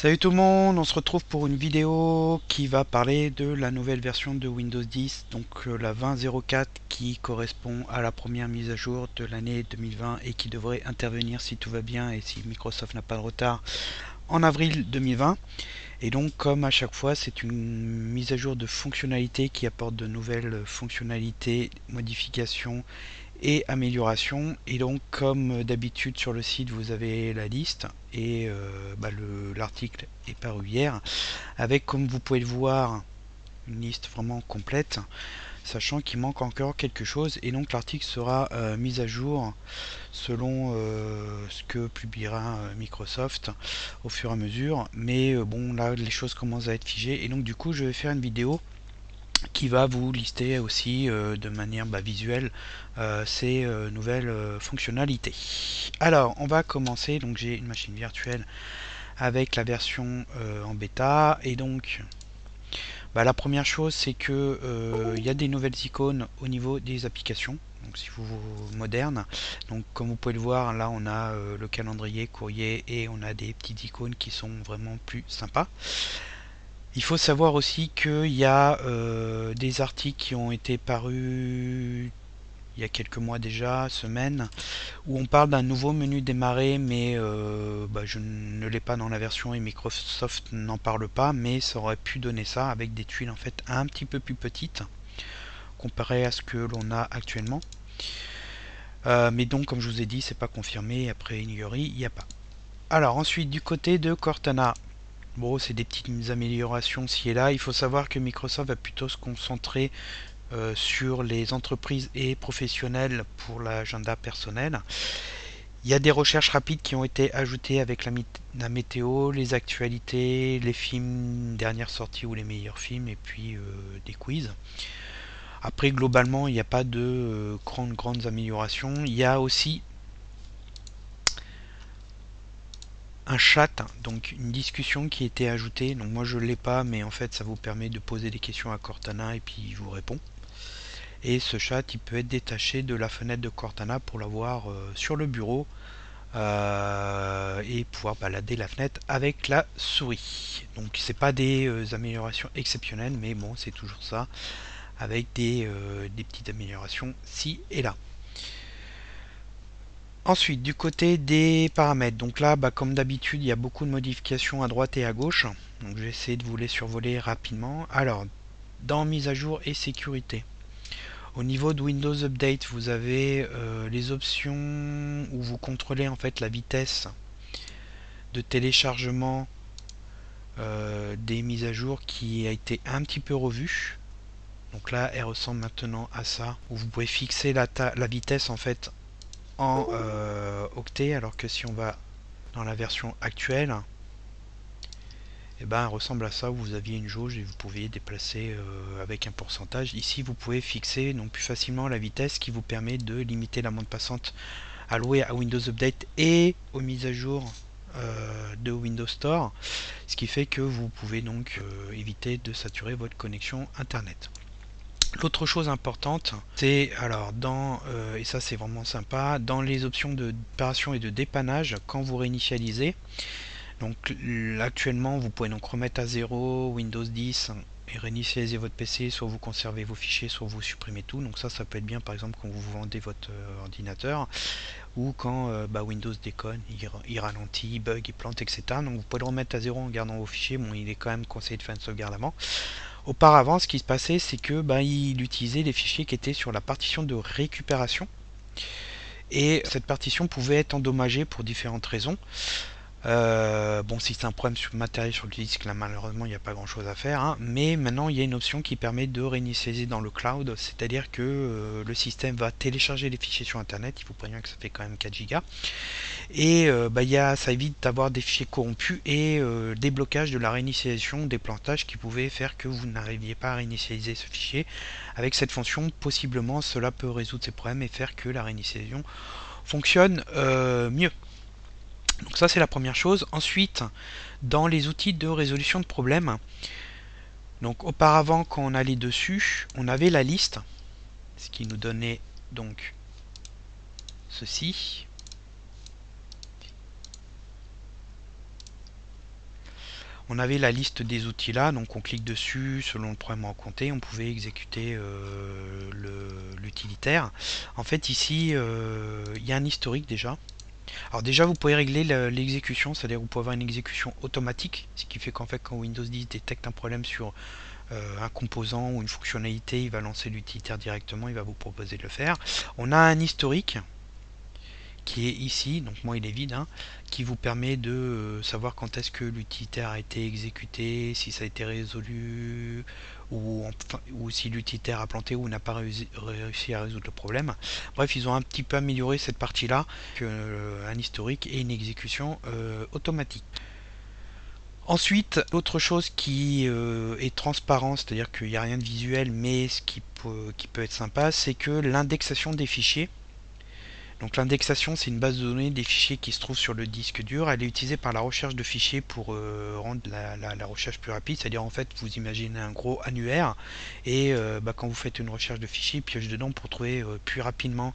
Salut tout le monde, on se retrouve pour une vidéo qui va parler de la nouvelle version de Windows 10, donc la 20.04 qui correspond à la première mise à jour de l'année 2020 et qui devrait intervenir si tout va bien et si Microsoft n'a pas de retard en avril 2020. Et donc comme à chaque fois c'est une mise à jour de fonctionnalités qui apporte de nouvelles fonctionnalités, modifications et améliorations. Et donc comme d'habitude sur le site vous avez la liste et l'article est paru hier avec, comme vous pouvez le voir, une liste vraiment complète, sachant qu'il manque encore quelque chose. Et donc l'article sera mis à jour selon ce que publiera Microsoft au fur et à mesure. Mais bon, là les choses commencent à être figées et donc du coup je vais faire une vidéo qui va vous lister aussi de manière visuelle ces nouvelles fonctionnalités. Alors, on va commencer. Donc, j'ai une machine virtuelle avec la version en bêta. Et donc, la première chose, c'est que il y a des nouvelles icônes au niveau des applications. Donc, si vous moderne, donc comme vous pouvez le voir, là on a le calendrier, courrier et on a des petites icônes qui sont vraiment plus sympas. Il faut savoir aussi qu'il y a des articles qui ont été parus il y a quelques mois déjà, semaines, où on parle d'un nouveau menu démarrer, mais je ne l'ai pas dans la version et Microsoft n'en parle pas, mais ça aurait pu donner ça avec des tuiles en fait un petit peu plus petites comparé à ce que l'on a actuellement. Mais donc, comme je vous ai dit, c'est pas confirmé. Après Inuguri, il n'y a pas. Alors ensuite, du côté de Cortana, bon, c'est des petites améliorations ci et là. Il faut savoir que Microsoft va plutôt se concentrer sur les entreprises et professionnels pour l'agenda personnel. Il y a des recherches rapides qui ont été ajoutées avec la météo, les actualités, les films dernières sorties ou les meilleurs films, et puis des quiz. Après, globalement, il n'y a pas de grandes améliorations. Il y a aussi un chat, donc une discussion qui a été ajoutée. Donc moi je ne l'ai pas, mais en fait ça vous permet de poser des questions à Cortana et puis il vous répond. Et ce chat il peut être détaché de la fenêtre de Cortana pour l'avoir sur le bureau et pouvoir balader la fenêtre avec la souris. Donc c'est pas des améliorations exceptionnelles, mais bon c'est toujours ça avec des petites améliorations ci et là. Ensuite, du côté des paramètres, donc là, comme d'habitude, il y a beaucoup de modifications à droite et à gauche. Donc, je vais essayer de vous les survoler rapidement. Alors, dans mise à jour et sécurité, au niveau de Windows Update, vous avez les options où vous contrôlez en fait la vitesse de téléchargement des mises à jour qui a été un petit peu revue. Donc là, elle ressemble maintenant à ça, où vous pouvez fixer la vitesse en fait en octets, alors que si on va dans la version actuelle, et elle ressemble à ça où vous aviez une jauge et vous pouviez déplacer avec un pourcentage. Ici vous pouvez fixer donc plus facilement la vitesse, qui vous permet de limiter la bande passante allouée à Windows Update et aux mises à jour de Windows Store, ce qui fait que vous pouvez donc éviter de saturer votre connexion internet. L'autre chose importante, c'est alors et ça c'est vraiment sympa, dans les options de réparation et de dépannage, quand vous réinitialisez, donc actuellement vous pouvez donc remettre à 0 Windows 10 et réinitialiser votre PC, soit vous conservez vos fichiers, soit vous supprimez tout. Donc ça peut être bien par exemple quand vous vendez votre ordinateur, ou quand Windows déconne, il ralentit, il bug, il plante, etc. Donc vous pouvez le remettre à 0 en gardant vos fichiers. Bon, il est quand même conseillé de faire une sauvegarde avant. Auparavant, ce qui se passait, c'est que il utilisait les fichiers qui étaient sur la partition de récupération, et cette partition pouvait être endommagée pour différentes raisons. Bon, si c'est un problème sur le matériel sur le disque, là malheureusement il n'y a pas grand chose à faire, hein. Mais maintenant il y a une option qui permet de réinitialiser dans le cloud, c'est-à-dire que le système va télécharger les fichiers sur internet. Il faut prévenir que ça fait quand même 4 Go, et ça évite d'avoir des fichiers corrompus et des blocages de la réinitialisation, des plantages qui pouvaient faire que vous n'arriviez pas à réinitialiser ce fichier. Avec cette fonction, possiblement cela peut résoudre ces problèmes et faire que la réinitialisation fonctionne mieux. Donc ça c'est la première chose. Ensuite, dans les outils de résolution de problèmes, donc auparavant quand on allait dessus, on avait la liste, ce qui nous donnait donc ceci. On avait la liste des outils là, donc on clique dessus selon le problème rencontré, on pouvait exécuter l'utilitaire. En fait ici il y a un historique déjà. Alors déjà vous pouvez régler l'exécution, c'est-à-dire que vous pouvez avoir une exécution automatique, ce qui fait qu'en fait quand Windows 10 détecte un problème sur un composant ou une fonctionnalité, il va lancer l'utilitaire directement, il va vous proposer de le faire. On a un historique qui est ici, donc moi il est vide, hein, qui vous permet de savoir quand est-ce que l'utilitaire a été exécuté, si ça a été résolu, ou si l'utilitaire a planté ou n'a pas réussi à résoudre le problème. Bref, ils ont un petit peu amélioré cette partie-là, un historique et une exécution automatique. Ensuite, l'autre chose qui est transparent, c'est-à-dire qu'il n'y a rien de visuel, mais ce qui peut être sympa, c'est que l'indexation des fichiers. Donc l'indexation, c'est une base de données des fichiers qui se trouvent sur le disque dur. Elle est utilisée par la recherche de fichiers pour rendre la recherche plus rapide. C'est-à-dire en fait, vous imaginez un gros annuaire et quand vous faites une recherche de fichiers, pioche dedans pour trouver plus rapidement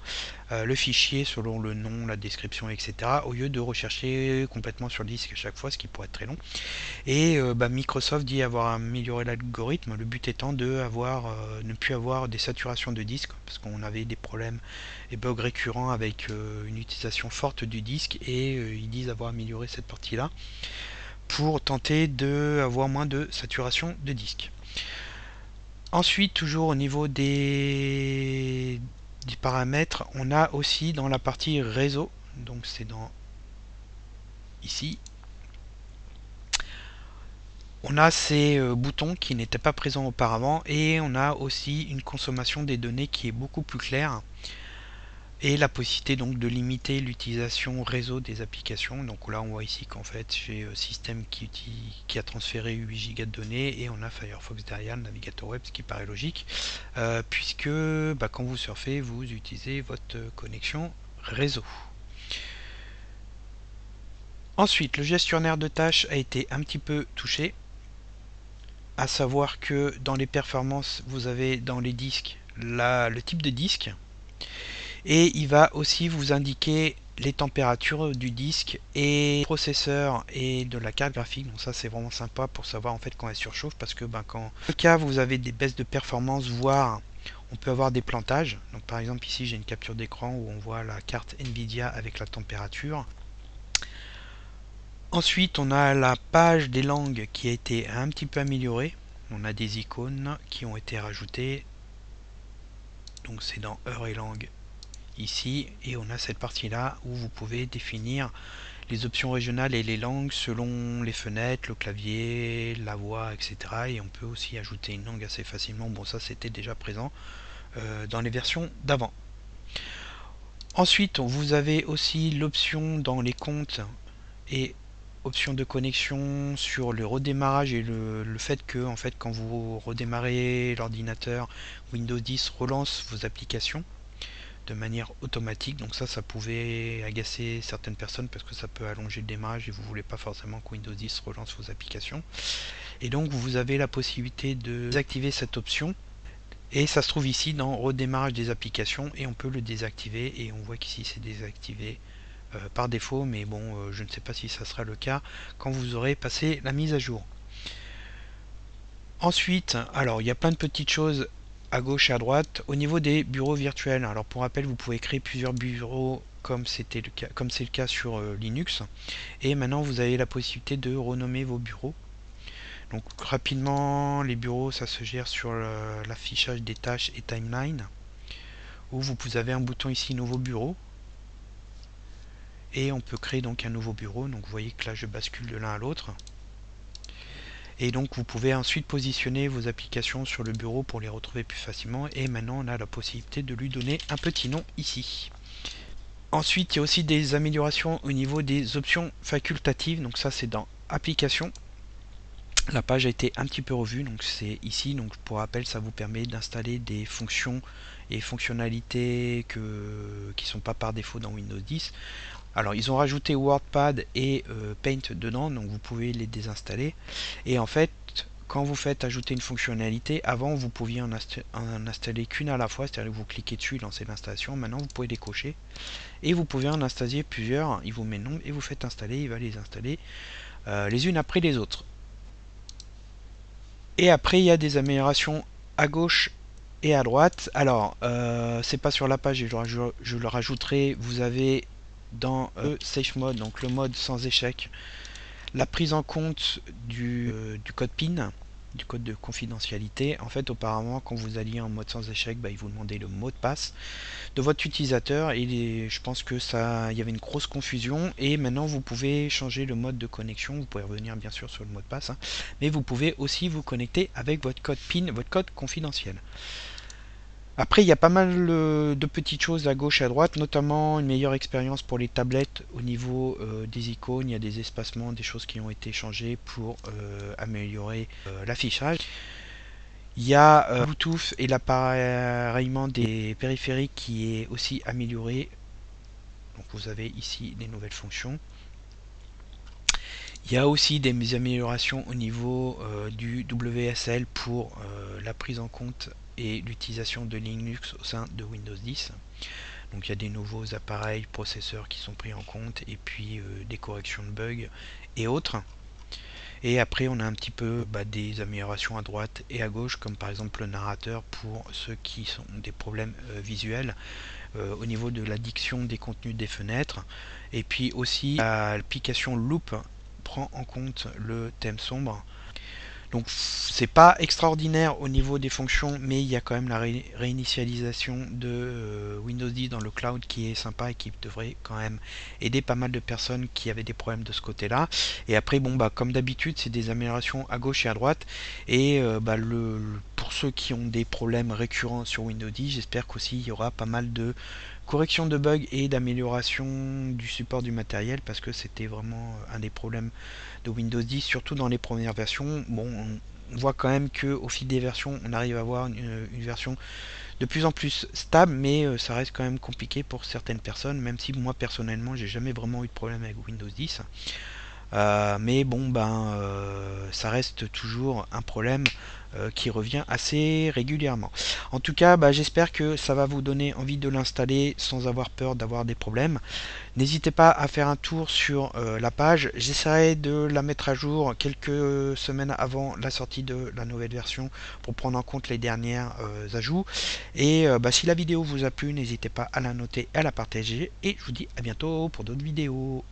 le fichier selon le nom, la description, etc. Au lieu de rechercher complètement sur le disque à chaque fois, ce qui pourrait être très long. Et Microsoft dit avoir amélioré l'algorithme, le but étant de ne plus avoir des saturations de disque, parce qu'on avait des problèmes et bugs récurrents avec une utilisation forte du disque, et ils disent avoir amélioré cette partie-là pour tenter d'avoir moins de saturation de disque. Ensuite, toujours au niveau des paramètres, on a aussi dans la partie réseau, donc c'est dans ici, on a ces boutons qui n'étaient pas présents auparavant et on a aussi une consommation des données qui est beaucoup plus claire et la possibilité donc de limiter l'utilisation réseau des applications. Donc là on voit ici qu'en fait j'ai système qui a transféré 8 Go de données et on a Firefox derrière, le navigateur web, ce qui paraît logique puisque quand vous surfez vous utilisez votre connexion réseau. Ensuite, le gestionnaire de tâches a été un petit peu touché, à savoir que dans les performances, vous avez dans les disques le type de disque et il va aussi vous indiquer les températures du disque et du processeur et de la carte graphique. Donc ça c'est vraiment sympa pour savoir en fait quand elle surchauffe, parce que quand le cas vous avez des baisses de performance, voire on peut avoir des plantages. Donc par exemple ici j'ai une capture d'écran où on voit la carte Nvidia avec la température. Ensuite, on a la page des langues qui a été un petit peu améliorée. On a des icônes qui ont été rajoutées. Donc c'est dans Heure et langue ici. Et on a cette partie-là où vous pouvez définir les options régionales et les langues selon les fenêtres, le clavier, la voix, etc. Et on peut aussi ajouter une langue assez facilement. Bon, ça c'était déjà présent dans les versions d'avant. Ensuite, vous avez aussi l'option dans les comptes et option de connexion sur le redémarrage et le fait que en fait quand vous redémarrez l'ordinateur, Windows 10 relance vos applications de manière automatique. Donc ça pouvait agacer certaines personnes parce que ça peut allonger le démarrage et vous voulez pas forcément que Windows 10 relance vos applications. Et donc vous avez la possibilité de désactiver cette option. Et ça se trouve ici dans redémarrage des applications et on peut le désactiver et on voit qu'ici c'est désactivé par défaut, mais bon je ne sais pas si ça sera le cas quand vous aurez passé la mise à jour. Ensuite, alors il y a plein de petites choses à gauche et à droite au niveau des bureaux virtuels. Alors pour rappel, vous pouvez créer plusieurs bureaux comme c'est le cas sur Linux, et maintenant vous avez la possibilité de renommer vos bureaux. Donc rapidement, les bureaux ça se gère sur l'affichage des tâches et timeline, où vous avez un bouton ici nouveau bureau et on peut créer donc un nouveau bureau. Donc vous voyez que là je bascule de l'un à l'autre et donc vous pouvez ensuite positionner vos applications sur le bureau pour les retrouver plus facilement. Et maintenant on a la possibilité de lui donner un petit nom ici. Ensuite il y a aussi des améliorations au niveau des options facultatives. Donc ça c'est dans applications. La page a été un petit peu revue, donc c'est ici. Donc pour rappel, ça vous permet d'installer des fonctions et fonctionnalités qui ne sont pas par défaut dans Windows 10. Alors ils ont rajouté WordPad et Paint dedans, donc vous pouvez les désinstaller. Et en fait, quand vous faites ajouter une fonctionnalité, avant vous pouviez en installer qu'une à la fois, c'est-à-dire que vous cliquez dessus, lancez l'installation. Maintenant vous pouvez les cocher et vous pouvez en installer plusieurs. Il vous met nom et vous faites installer, il va les installer les unes après les autres. Et après, il y a des améliorations à gauche et à droite. Alors, c'est pas sur la page, et je le rajouterai. Vous avez dans le safe mode, donc le mode sans échec, la prise en compte du code PIN, du code de confidentialité. En fait, auparavant, quand vous alliez en mode sans échec, bah, il vous demandait le mot de passe de votre utilisateur, et je pense que ça, il y avait une grosse confusion. Et maintenant, vous pouvez changer le mode de connexion. Vous pouvez revenir bien sûr sur le mot de passe, hein, mais vous pouvez aussi vous connecter avec votre code PIN, votre code confidentiel. Après, il y a pas mal de petites choses à gauche et à droite, notamment une meilleure expérience pour les tablettes au niveau des icônes. Il y a des espacements, des choses qui ont été changées pour améliorer l'affichage. Il y a Bluetooth et l'appareillement des périphériques qui est aussi amélioré. Donc vous avez ici des nouvelles fonctions. Il y a aussi des améliorations au niveau du WSL pour la prise en compte et l'utilisation de Linux au sein de Windows 10. Donc il y a des nouveaux appareils, processeurs qui sont pris en compte, et puis des corrections de bugs et autres. Et après on a un petit peu des améliorations à droite et à gauche, comme par exemple le narrateur pour ceux qui ont des problèmes visuels, au niveau de la diction des contenus des fenêtres. Et puis aussi l'application Loop prend en compte le thème sombre. Donc c'est pas extraordinaire au niveau des fonctions, mais il y a quand même la réinitialisation de Windows 10 dans le cloud qui est sympa et qui devrait quand même aider pas mal de personnes qui avaient des problèmes de ce côté-là. Et après, bon, comme d'habitude, c'est des améliorations à gauche et à droite. Et pour ceux qui ont des problèmes récurrents sur Windows 10, j'espère qu'aussi il y aura pas mal de correction de bugs et d'amélioration du support du matériel, parce que c'était vraiment un des problèmes de Windows 10, surtout dans les premières versions. Bon, on voit quand même que au fil des versions, on arrive à avoir une version de plus en plus stable, mais ça reste quand même compliqué pour certaines personnes, même si moi personnellement, j'ai jamais vraiment eu de problème avec Windows 10. Mais bon, ça reste toujours un problème qui revient assez régulièrement. En tout cas, j'espère que ça va vous donner envie de l'installer sans avoir peur d'avoir des problèmes. N'hésitez pas à faire un tour sur la page. J'essaierai de la mettre à jour quelques semaines avant la sortie de la nouvelle version pour prendre en compte les derniers ajouts. Et si la vidéo vous a plu, n'hésitez pas à la noter et à la partager. Et je vous dis à bientôt pour d'autres vidéos.